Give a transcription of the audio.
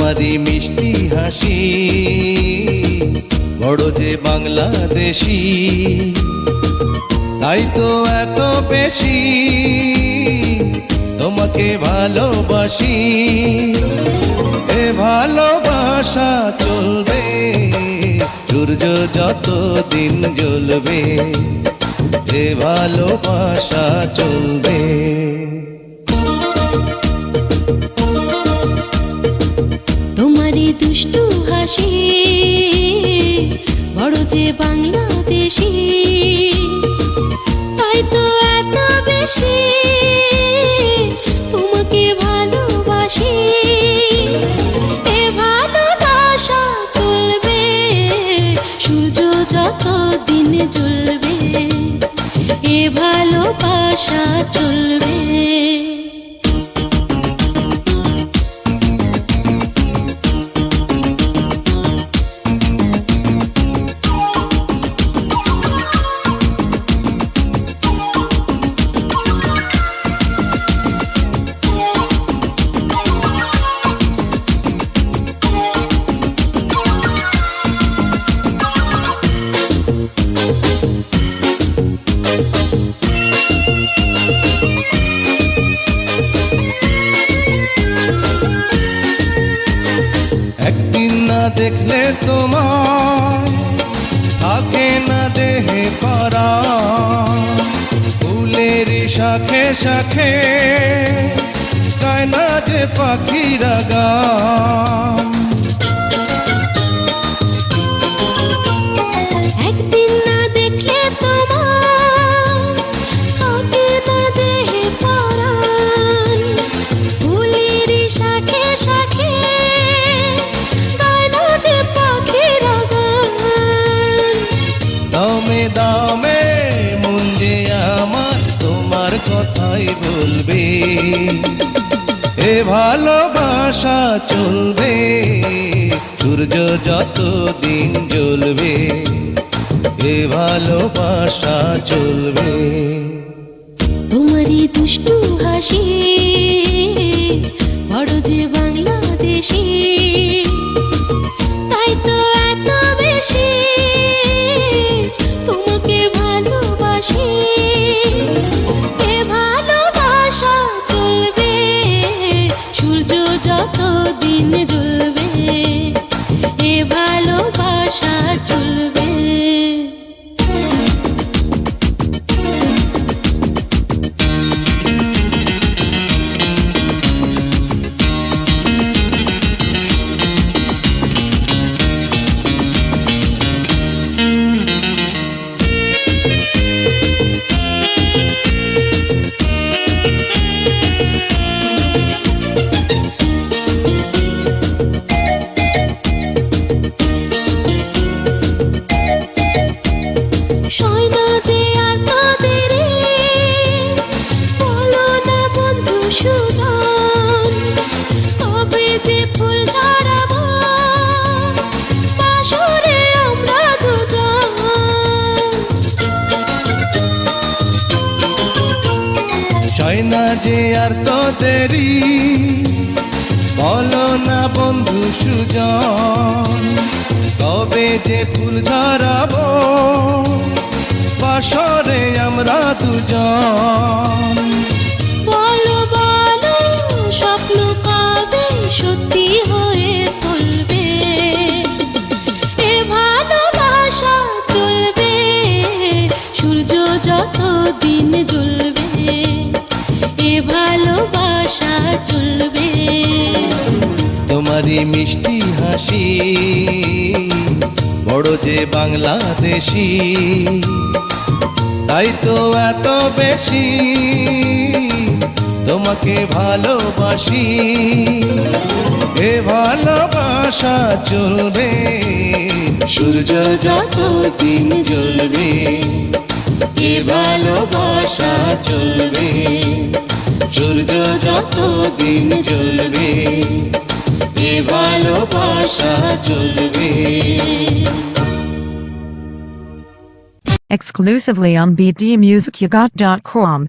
তোমারই মিষ্টি হাসি বড় যে বাংলাদেশি, তাই তো এত বেশি তোমাকে ভালোবাসি। এ ভালোবাসা চলবে সূর্য যত দিন জ্বলবে, এ ভালোবাসা চলবে। তোমারই দুষ্টু হাসি বড় যে বাংলাদেশি, তাই তো এত বেশি তোমাকে ভালোবাসি। এ ভালোবাসা চলবে সূর্য যত দিন জ্বলবে, এ ভালোবাসা চলবে। একদিন না দেখলে তোমার থাকে না দেহে পরা, ফুলের শাখে শাখে গায় না যে পাখিরা গান। একদিন না দেখলে তোমার থাকে না দেহে পরাণ, ফুলের শাখে শাখে গায় না যে পাখিরা গান। দামে দামে মন যে আমার তোমার কথাই বলবে, এ ভালোবাসা চলবে সূর্য যত দিন জ্বলবে, এ ভালোবাসা চলবে। তোমারই দুষ্টু হাসি বড় যে বাংলাদেশি, তাই তো এত বেশি তোমাকে ভালোবাসি। এ ভালোবাসা চলবে সূর্য যত দিন জ্বলবে, এ ভালোবাসা চলবে। সয়না যে আর তোদেরে বলো না বন্ধু সুজন, তবে যে ফুল ঝরাবো বাসরে আমরা দুজন। সয়না যে আর তোদেরি বলো না বন্ধু সুজন, তবে যে ফুল ঝরাবো বাসরে আমরা দুজন। বলো বলো স্বপ্ন কবে সত্যি হয়ে তুলবে, এ ভালোবাসা চলবে সূর্য যত দিন জ্বলবে, এ ভালোবাসা চলবে। তোমারই মিষ্টি হাসি বড় যে বাংলাদেশি, তাই তো এত বেশি তোমাকে ভালোবাসি। এ ভালোবাসা চলবে সূর্য যত দিন জ্বলবে, এ ভালোবাসা চলবে সূর্য যত দিন জ্বলবে, এ ভালোবাসা চলবে। Exclusively on bdmusicygot.com.